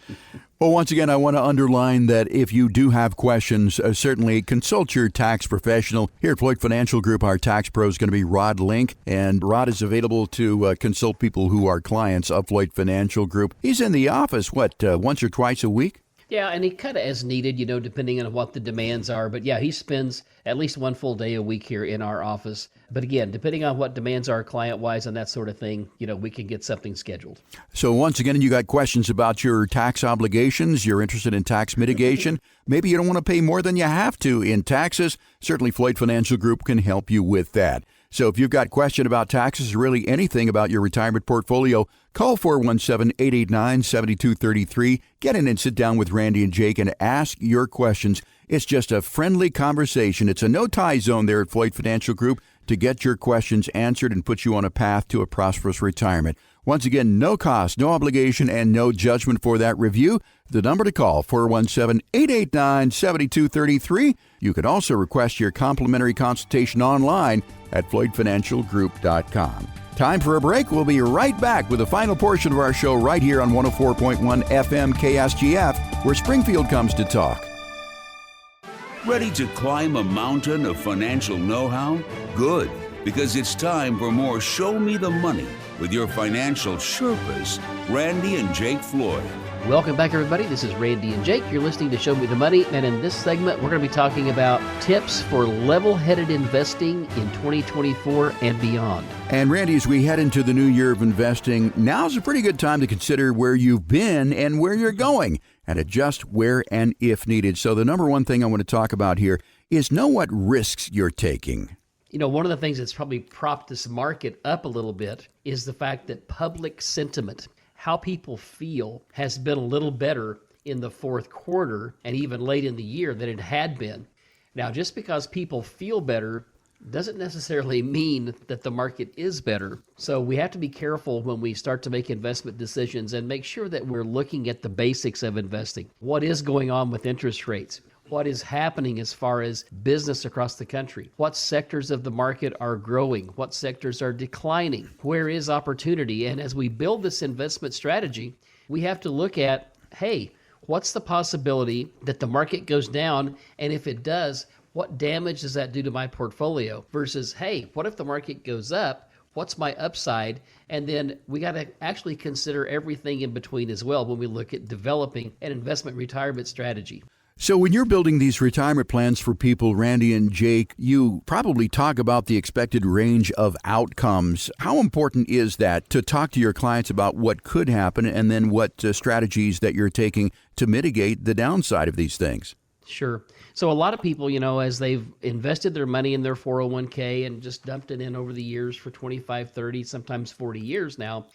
Well, once again, I want to underline that if you do have questions, certainly consult your tax professional. Here at Floyd Financial Group, our tax pro is going to be Rod Link, and Rod is available to consult people who are clients of Floyd Financial Group. He's in the office, once or twice a week? Yeah, and he kind of as needed, depending on what the demands are. But yeah, he spends at least one full day a week here in our office. But again, depending on what demands are client-wise and that sort of thing, we can get something scheduled. So once again, you got questions about your tax obligations, you're interested in tax mitigation, maybe you don't want to pay more than you have to in taxes, certainly Floyd Financial Group can help you with that. So if you've got a question about taxes or really anything about your retirement portfolio, call 417-889-7233. Get in and sit down with Randy and Jake and ask your questions. It's just a friendly conversation. It's a no-tie zone there at Floyd Financial Group to get your questions answered and put you on a path to a prosperous retirement. Once again, no cost, no obligation, and no judgment for that review. The number to call, 417-889-7233. You can also request your complimentary consultation online at floydfinancialgroup.com. Time for a break. We'll be right back with the final portion of our show right here on 104.1 FM KSGF, where Springfield comes to talk. Ready to climb a mountain of financial know-how? Good, because it's time for more Show Me the Money with your financial Sherpas, Randy and Jake Floyd. Welcome back, everybody. This is Randy and Jake. You're listening to Show Me the Money, and in this segment, we're going to be talking about tips for level-headed investing in 2024 and beyond. And Randy, as we head into the new year of investing, now's a pretty good time to consider where you've been and where you're going, and adjust where and if needed. So the number one thing I want to talk about here is know what risks you're taking. You know, one of the things that's probably propped this market up a little bit is the fact that public sentiment, how people feel, has been a little better in the fourth quarter and even late in the year than it had been. Now, just because people feel better doesn't necessarily mean that the market is better. So we have to be careful when we start to make investment decisions and make sure that we're looking at the basics of investing. What is going on with interest rates? What is happening as far as business across the country? What sectors of the market are growing? What sectors are declining? Where is opportunity? And as we build this investment strategy, we have to look at, hey, what's the possibility that the market goes down? And if it does, what damage does that do to my portfolio? Versus, hey, what if the market goes up? What's my upside? And then we got to actually consider everything in between as well when we look at developing an investment retirement strategy. So when you're building these retirement plans for people, Randy and Jake, you probably talk about the expected range of outcomes. How important is that to talk to your clients about what could happen and then what strategies that you're taking to mitigate the downside of these things? Sure. So a lot of people, you know, as they've invested their money in their 401k and just dumped it in over the years for 25, 30, sometimes 40 years now,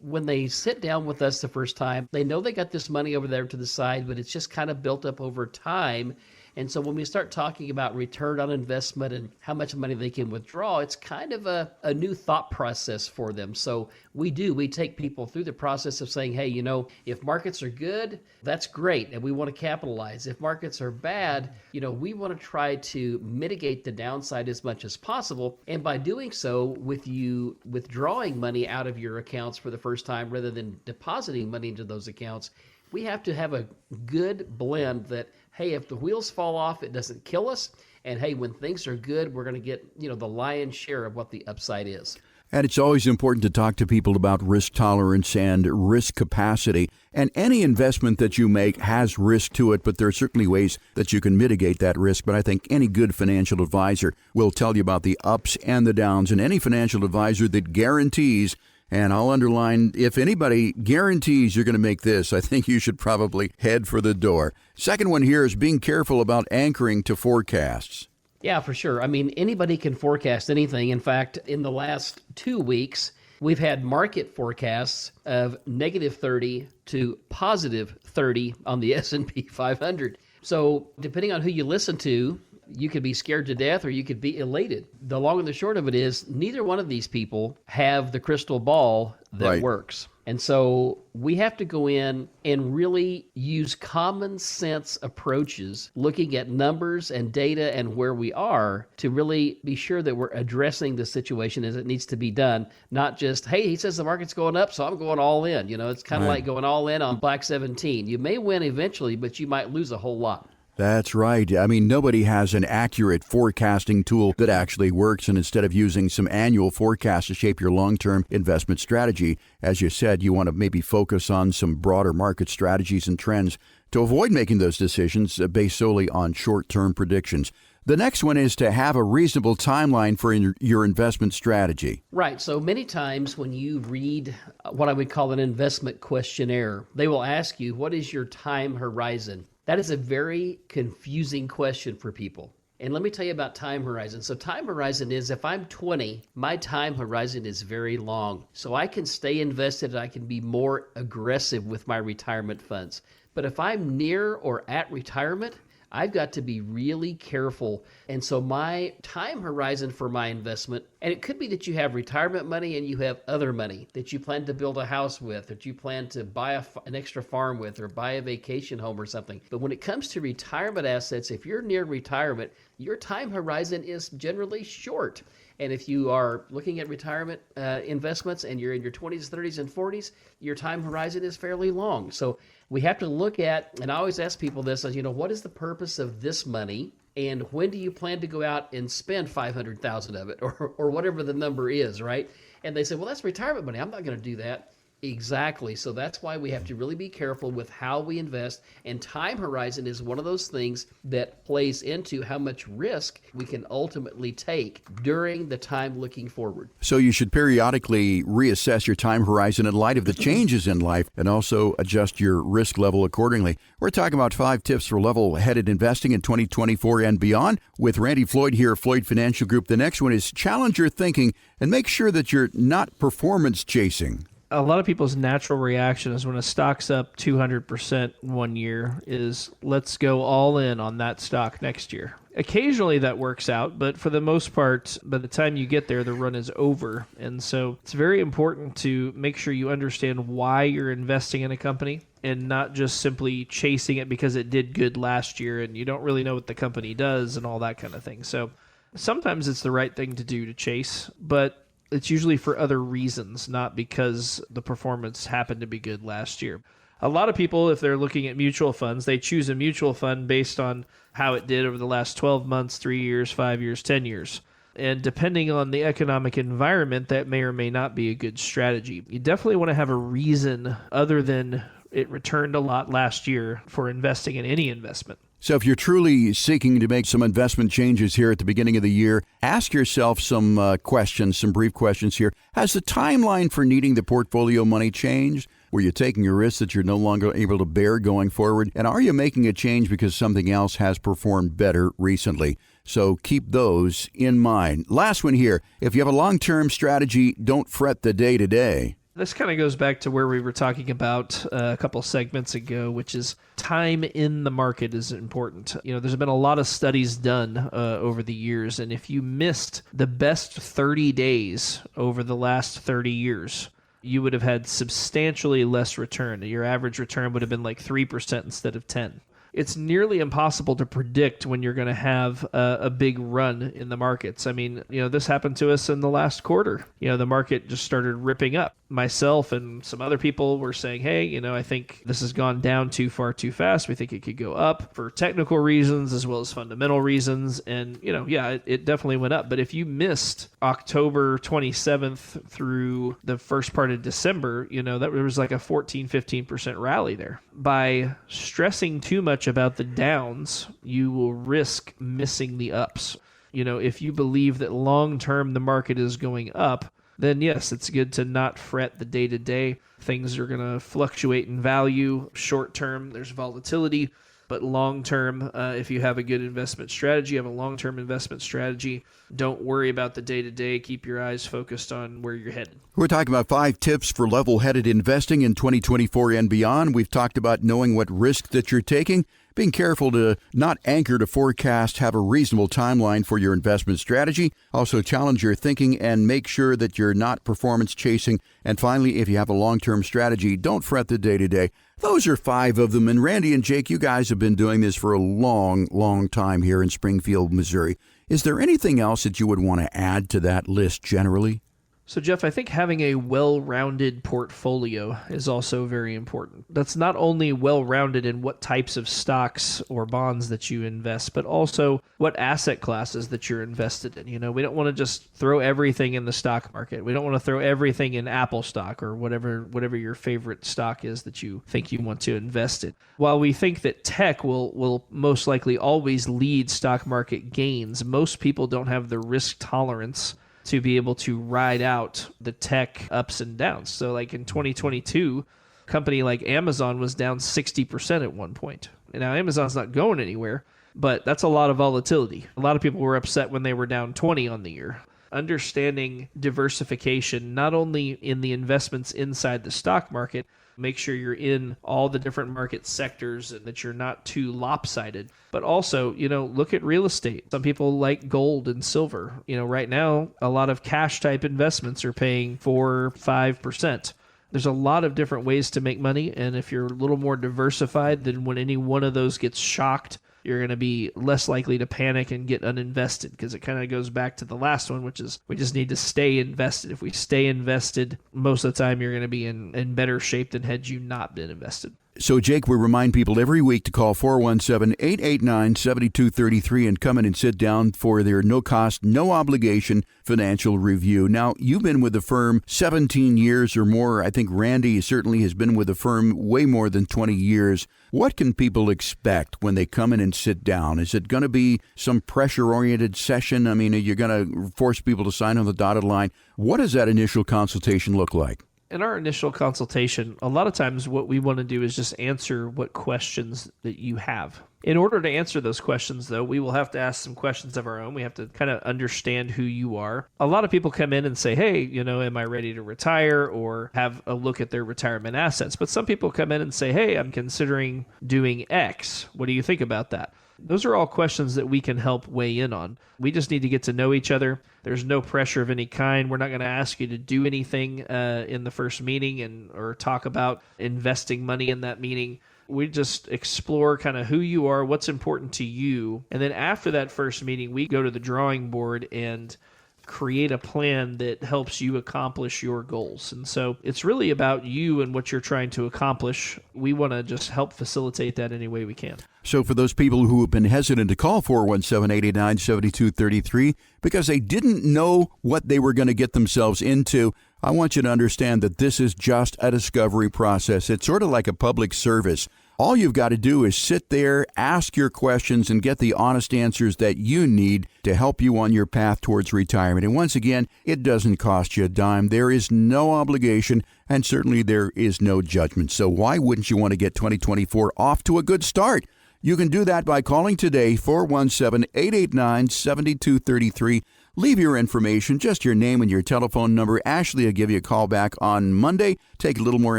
when they sit down with us the first time, they know they got this money over there to the side, but it's just kind of built up over time. And so when we start talking about return on investment and how much money they can withdraw, it's kind of a new thought process for them. So we take people through the process of saying, hey, you know, if markets are good, that's great, and we want to capitalize. If markets are bad, you know, we want to try to mitigate the downside as much as possible. And by doing so, with you withdrawing money out of your accounts for the first time rather than depositing money into those accounts, we have to have a good blend that, hey, if the wheels fall off, it doesn't kill us. And hey, when things are good, we're going to get, you know, the lion's share of what the upside is. And it's always important to talk to people about risk tolerance and risk capacity. And any investment that you make has risk to it, but there are certainly ways that you can mitigate that risk. But I think any good financial advisor will tell you about the ups and the downs. And any financial advisor that guarantees, and I'll underline, if anybody guarantees you're going to make this, I think you should probably head for the door. Second one here is being careful about anchoring to forecasts. Yeah, for sure. I mean, anybody can forecast anything. In fact, in the last 2 weeks, we've had market forecasts of negative 30 to positive 30 on the S&P 500. So depending on who you listen to, you could be scared to death or you could be elated. The long and the short of it is neither one of these people have the crystal ball that works. And so we have to go in and really use common sense approaches, looking at numbers and data and where we are to really be sure that we're addressing the situation as it needs to be done. Not just, hey, he says the market's going up, so I'm going all in. You know, it's kind of like going all in on Black 17. You may win eventually, but you might lose a whole lot. That's right. I mean, nobody has an accurate forecasting tool that actually works. And instead of using some annual forecast to shape your long-term investment strategy, as you said, you want to maybe focus on some broader market strategies and trends to avoid making those decisions based solely on short-term predictions. The next one is to have a reasonable timeline for your investment strategy. Right. So many times when you read what I would call an investment questionnaire, they will ask you, what is your time horizon? That is a very confusing question for people. And let me tell you about time horizon. So time horizon is if I'm 20, my time horizon is very long. So I can stay invested and I can be more aggressive with my retirement funds. But if I'm near or at retirement, I've got to be really careful. And so my time horizon for my investment, and it could be that you have retirement money and you have other money that you plan to build a house with, that you plan to buy an extra farm with, or buy a vacation home or something. But when it comes to retirement assets, if you're near retirement, your time horizon is generally short. And if you are looking at retirement investments and you're in your 20s, 30s, and 40s, your time horizon is fairly long. So we have to look at, and I always ask people this, you know, what is the purpose of this money? And when do you plan to go out and spend $500,000 of it or whatever the number is, right? And they say, well, that's retirement money. I'm not going to do that. Exactly. So that's why we have to really be careful with how we invest. And time horizon is one of those things that plays into how much risk we can ultimately take during the time looking forward. So you should periodically reassess your time horizon in light of the changes in life and also adjust your risk level accordingly. We're talking about 5 tips for level-headed investing in 2024 and beyond with Randy Floyd here, Floyd Financial Group. The next one is challenge your thinking and make sure that you're not performance chasing. A lot of people's natural reaction is when a stock's up 200% one year is let's go all in on that stock next year. Occasionally that works out, but for the most part, by the time you get there, the run is over. And so it's very important to make sure you understand why you're investing in a company and not just simply chasing it because it did good last year and you don't really know what the company does and all that kind of thing. So sometimes it's the right thing to do to chase, but it's usually for other reasons, not because the performance happened to be good last year. A lot of people, if they're looking at mutual funds, they choose a mutual fund based on how it did over the last 12 months, 3 years, 5 years, 10 years. And depending on the economic environment, that may or may not be a good strategy. You definitely want to have a reason other than it returned a lot last year for investing in any investment. So if you're truly seeking to make some investment changes here at the beginning of the year, ask yourself some questions, some brief questions here. Has the timeline for needing the portfolio money changed? Were you taking a risk that you're no longer able to bear going forward? And are you making a change because something else has performed better recently? So keep those in mind. Last one here. If you have a long-term strategy, don't fret the day-to-day. This kind of goes back to where we were talking about a couple segments ago, which is time in the market is important. You know, there's been a lot of studies done over the years, and if you missed the best 30 days over the last 30 years, you would have had substantially less return. Your average return would have been like 3% instead of 10%. It's nearly impossible to predict when you're going to have a big run in the markets. I mean, you know, this happened to us in the last quarter. You know, the market just started ripping up. Myself and some other people were saying, hey, you know, I think this has gone down too far too fast. We think it could go up for technical reasons as well as fundamental reasons. And, you know, yeah, it definitely went up. But if you missed October 27th through the first part of December, you know, that was like a 14-15% rally there. By stressing too much about the downs, you will risk missing the ups. You know, if you believe that long-term the market is going up, then yes, it's good to not fret the day-to-day. Things are going to fluctuate in value. Short-term, there's volatility. But long-term, if you have a good investment strategy, have a long-term investment strategy, don't worry about the day-to-day. Keep your eyes focused on where you're headed. We're talking about 5 tips for level-headed investing in 2024 and beyond. We've talked about knowing what risk that you're taking, being careful to not anchor to forecast, have a reasonable timeline for your investment strategy. Also challenge your thinking and make sure that you're not performance chasing. And finally, if you have a long-term strategy, don't fret the day-to-day. Those are 5 of them. And Randy and Jake, you guys have been doing this for a long, long time here in Springfield, Missouri. Is there anything else that you would want to add to that list generally? So, Jeff, I think having a well-rounded portfolio is also very important. That's not only well-rounded in what types of stocks or bonds that you invest, but also what asset classes that you're invested in. You know, we don't want to just throw everything in the stock market. We don't want to throw everything in Apple stock or whatever your favorite stock is that you think you want to invest in. While we think that tech will most likely always lead stock market gains, most people don't have the risk tolerance to be able to ride out the tech ups and downs. So like in 2022, a company like Amazon was down 60% at one point. And now Amazon's not going anywhere, but that's a lot of volatility. A lot of people were upset when they were down 20 on the year. Understanding diversification, not only in the investments inside the stock market, make sure you're in all the different market sectors and that you're not too lopsided. But also, you know, look at real estate. Some people like gold and silver. You know, right now, a lot of cash type investments are paying 4-5%. There's a lot of different ways to make money. And if you're a little more diversified, then when any one of those gets shocked, you're going to be less likely to panic and get uninvested, because it kind of goes back to the last one, which is we just need to stay invested. If we stay invested, most of the time you're going to be in better shape than had you not been invested. So, Jake, we remind people every week to call 417-889-7233 and come in and sit down for their no-cost, no-obligation financial review. Now, you've been with the firm 17 years or more. I think Randy certainly has been with the firm way more than 20 years. What can people expect when they come in and sit down? Is it going to be some pressure-oriented session? I mean, are you going to force people to sign on the dotted line? What does that initial consultation look like? In our initial consultation, a lot of times what we want to do is just answer what questions that you have. In order to answer those questions, though, we will have to ask some questions of our own. We have to kind of understand who you are. A lot of people come in and say, hey, am I ready to retire, or have a look at their retirement assets? But some people come in and say, hey, I'm considering doing X. What do you think about that? Those are all questions that we can help weigh in on. We just need to get to know each other. There's no pressure of any kind. We're not going to ask you to do anything in the first meeting or talk about investing money in that meeting. We just explore kind of who you are, what's important to you. And then after that first meeting, we go to the drawing board and create a plan that helps you accomplish your goals. And so it's really about you and what you're trying to accomplish. We want to just help facilitate that any way we can. So for those people who have been hesitant to call 417-889-7233 because they didn't know what they were going to get themselves into, I want you to understand that this is just a discovery process. It's sort of like a public service. All you've got to do is sit there, ask your questions, and get the honest answers that you need to help you on your path towards retirement. And once again, it doesn't cost you a dime. There is no obligation, and certainly there is no judgment. So why wouldn't you want to get 2024 off to a good start? You can do that by calling today, 417-889-7233. Leave your information, just your name and your telephone number. Ashley will give you a call back on Monday, take a little more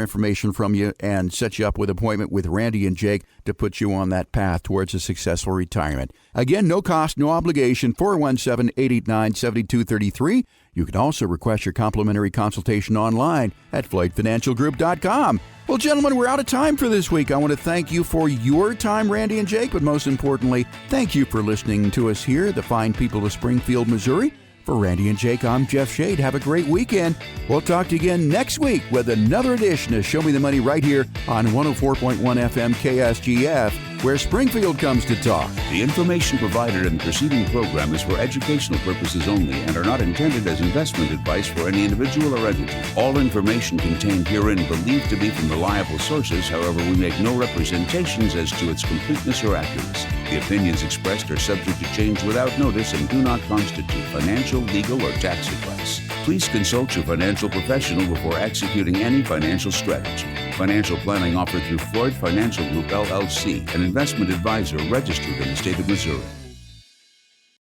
information from you, and set you up with an appointment with Randy and Jake to put you on that path towards a successful retirement. Again, no cost, no obligation, 417-889-7233. You can also request your complimentary consultation online at FloydFinancialGroup.com. Well, gentlemen, we're out of time for this week. I want to thank you for your time, Randy and Jake, but most importantly, thank you for listening to us here, the fine people of Springfield, Missouri. For Randy and Jake, I'm Jeff Shade. Have a great weekend. We'll talk to you again next week with another edition of Show Me the Money right here on 104.1 FM KSGF, where Springfield comes to talk. The information provided in the preceding program is for educational purposes only and are not intended as investment advice for any individual or entity. All information contained herein believed to be from reliable sources. However, we make no representations as to its completeness or accuracy. The opinions expressed are subject to change without notice and do not constitute financial, legal, or tax advice. Please consult your financial professional before executing any financial strategy. Financial planning offered through Floyd Financial Group, LLC, an investment advisor registered in the state of Missouri.